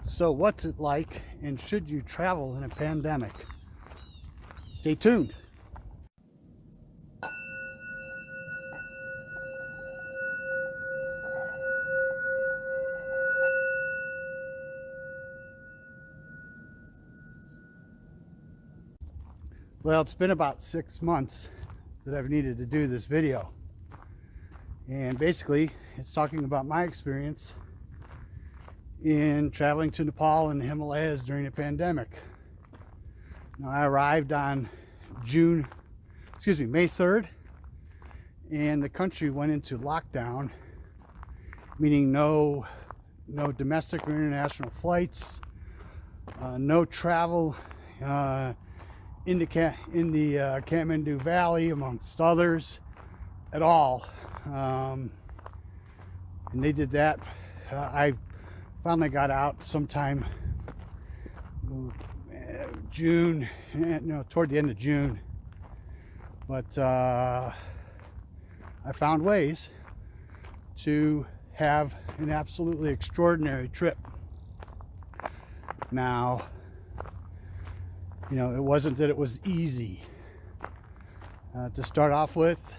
So what's it like, and should you travel in a pandemic? Stay tuned. Well, it's been about 6 months that I've needed to do this video. And basically, it's talking about my experience in traveling to Nepal and the Himalayas during the pandemic. Now, I arrived on May 3rd, and the country went into lockdown, meaning no domestic or international flights, no travel in the Kathmandu Valley, amongst others, at all. And they did that. I finally got out sometime June, toward the end of June. But I found ways to have an absolutely extraordinary trip. Now, it wasn't that it was easy. To start off with,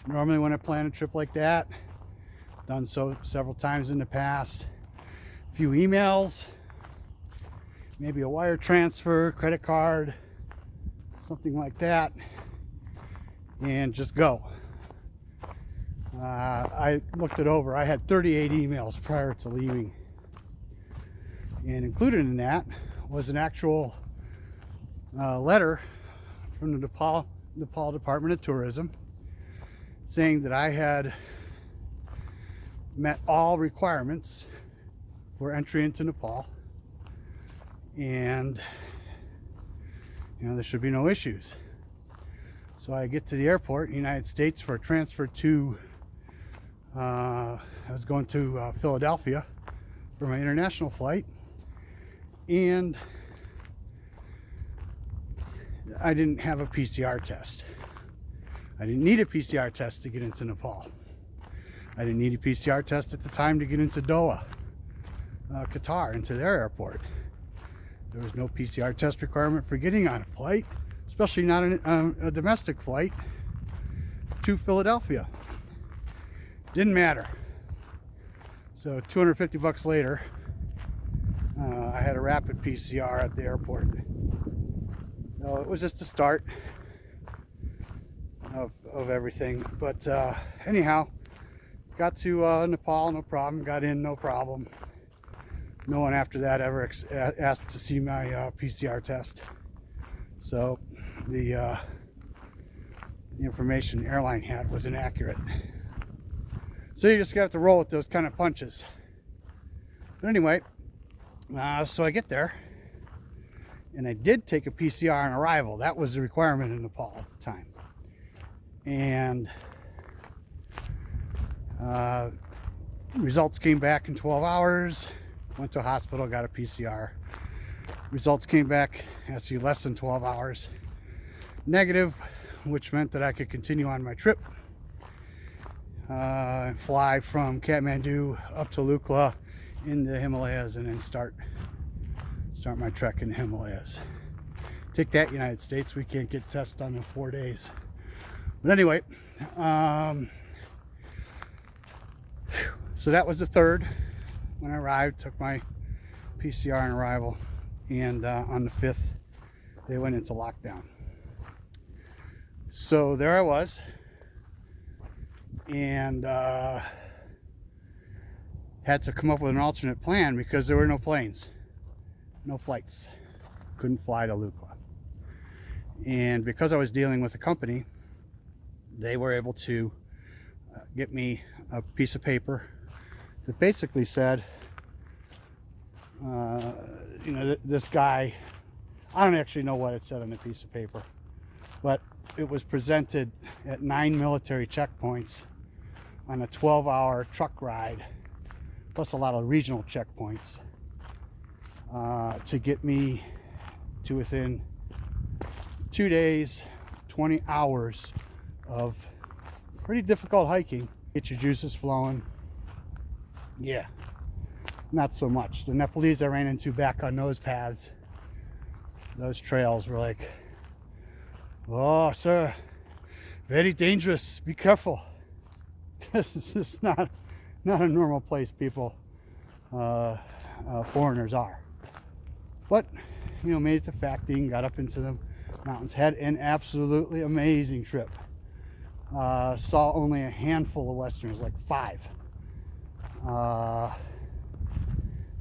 normally when I plan a trip like that, done so several times in the past, a few emails, maybe a wire transfer, credit card, something like that, and just go. I looked it over. I had 38 emails prior to leaving, and included in that was an actual letter from the Nepal Department of Tourism saying that I had met all requirements for entry into Nepal, and there should be no issues. So I get to the airport in the United States for a transfer to I was going to Philadelphia for my international flight, and I didn't have a PCR test. I didn't need a PCR test to get into Nepal. I didn't need a PCR test at the time to get into Doha, Qatar, into their airport. There was no PCR test requirement for getting on a flight, especially not a domestic flight to Philadelphia. Didn't matter. So $250 later, I had a rapid PCR at the airport. So it was just a start of everything. But anyhow, got to Nepal, no problem. Got in, no problem. No one after that ever asked to see my PCR test. So the information the airline had was inaccurate. So you just got to roll with those kind of punches. But anyway, so I get there, and I did take a PCR on arrival. That was the requirement in Nepal at the time. And results came back in 12 hours. Went to a hospital, got a PCR. Results came back actually less than 12 hours. Negative, which meant that I could continue on my trip. Fly from Kathmandu up to Lukla in the Himalayas, and then start my trek in the Himalayas. Take that, United States. We can't get tests done in 4 days. But anyway, so that was the 3rd when I arrived. Took my PCR on arrival, and on the 5th they went into lockdown. So there I was, and had to come up with an alternate plan because there were no planes, no flights. Couldn't fly to Lukla. And because I was dealing with a company, they were able to get me a piece of paper that basically said, this guy, I don't actually know what it said on the piece of paper, but it was presented at 9 military checkpoints on a 12-hour truck ride, plus a lot of regional checkpoints, to get me to within 2 days, 20 hours of pretty difficult hiking. Get your juices flowing. Yeah, not so much. The Nepalese I ran into back on those paths, those trails, were like, "Oh, sir, very dangerous. Be careful." This is not a normal place people, foreigners are. But, you know, made it to Facting, got up into the mountains, had an absolutely amazing trip. Saw only a handful of Westerners, like 5,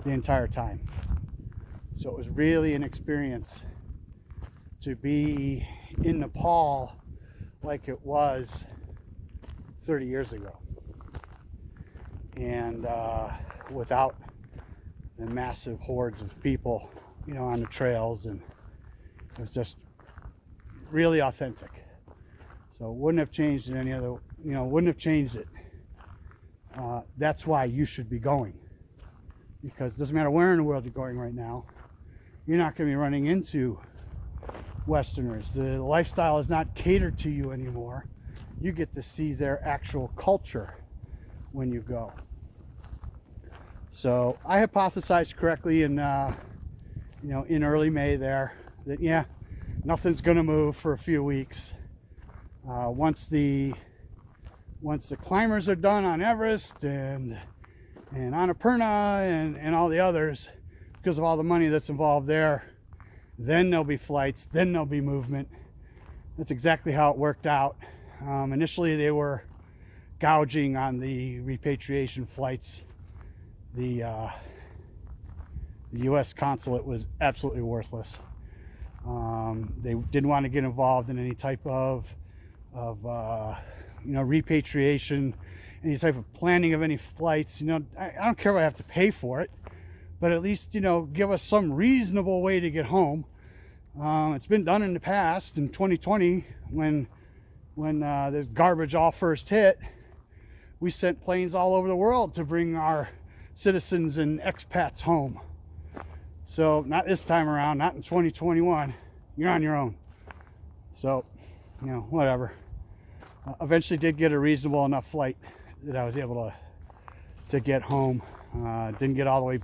the entire time. So it was really an experience to be in Nepal like it was 30 years ago, and without the massive hordes of people, you know, on the trails, and it was just really authentic. So wouldn't have changed it any other, you know, wouldn't have changed it. That's why you should be going, because it doesn't matter where in the world you're going right now, you're not going to be running into Westerners. The lifestyle is not catered to you anymore. You get to see their actual culture when you go. So I hypothesized correctly in you know, in early May there, that yeah, nothing's going to move for a few weeks. Once the climbers are done on Everest and Annapurna and all the others, because of all the money that's involved there, then there'll be flights, then there'll be movement. That's exactly how it worked out. Initially they were gouging on the repatriation flights. The U.S. consulate was absolutely worthless. They didn't want to get involved in any type of you know, repatriation, any type of planning of any flights. You know, I don't care if I have to pay for it, but at least, you know, give us some reasonable way to get home. It's been done in the past. In 2020, when this garbage all first hit, we sent planes all over the world to bring our citizens and expats home. So not this time around, not in 2021. You're on your own. So, you know, whatever. Eventually did get a reasonable enough flight that I was able to get home. Didn't get all the way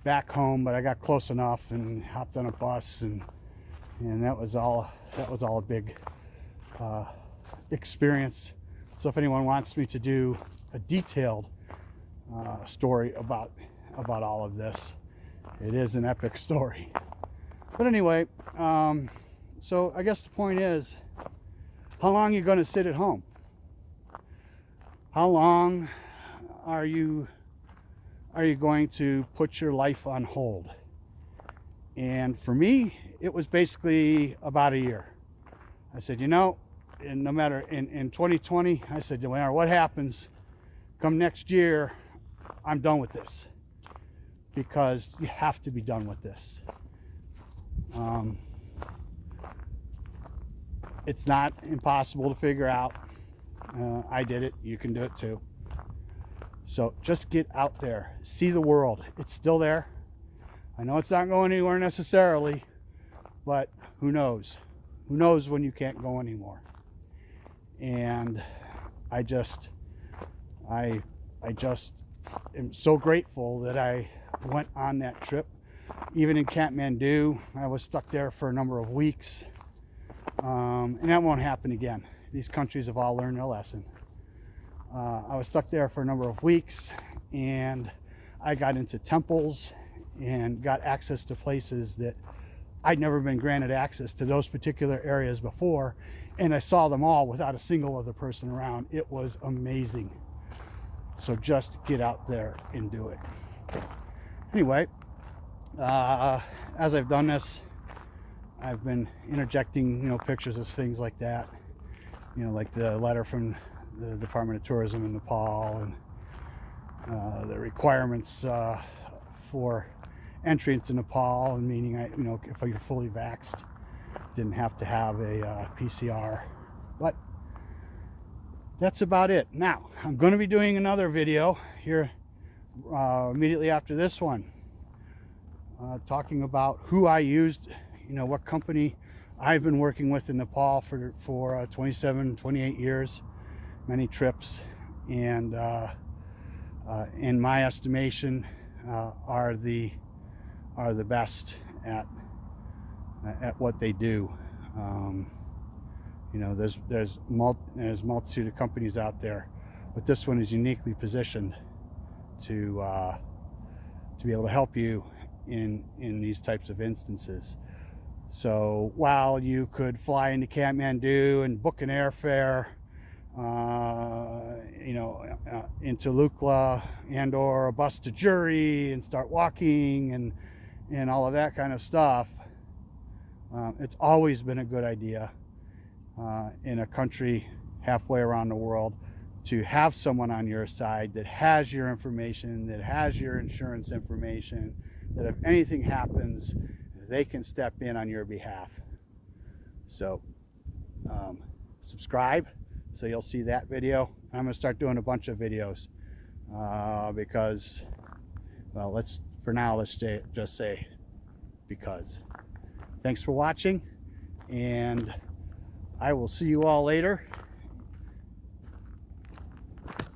back home, but I got close enough and hopped on a bus, and that was all a big experience. So if anyone wants me to do a detailed story about all of this, it is an epic story. But anyway, so I guess the point is, how long are you going to sit at home? How long are you going to put your life on hold? And for me, it was basically about a year. I said, you know, and no matter in 2020, I said, no matter what happens, come next year, I'm done with this, because you have to be done with this. It's not impossible to figure out. I did it. You can do it too. So just get out there, see the world. It's still there. I know it's not going anywhere necessarily, but who knows? Who knows when you can't go anymore? And I just am so grateful that I went on that trip. Even in Kathmandu, I was stuck there for a number of weeks. And that won't happen again. These countries have all learned their lesson. I was stuck there for a number of weeks, and I got into temples and got access to places that I'd never been granted access to, those particular areas before, and I saw them all without a single other person around. It was amazing. So just get out there and do it. Anyway, as I've done this, I've been interjecting, you know, pictures of things like that, you know, like the letter from the Department of Tourism in Nepal, and the requirements for entry into Nepal, and meaning, you know, if you're fully vaxxed, didn't have to have a PCR. But that's about it. Now, I'm going to be doing another video here immediately after this one, talking about who I used, you know, what company I've been working with in Nepal for 27, 28 years, many trips, and in my estimation, are the best at what they do. You know, there's multitude of companies out there, but this one is uniquely positioned to be able to help you in these types of instances. So while you could fly into Kathmandu and book an airfare, you know, into Lukla and or a bus to Juri and start walking and all of that kind of stuff, it's always been a good idea in a country halfway around the world to have someone on your side that has your information, that has your insurance information, that if anything happens, they can step in on your behalf. So subscribe so you'll see that video. I'm going to start doing a bunch of videos because, well, let's just say because. Thanks for watching, and I will see you all later.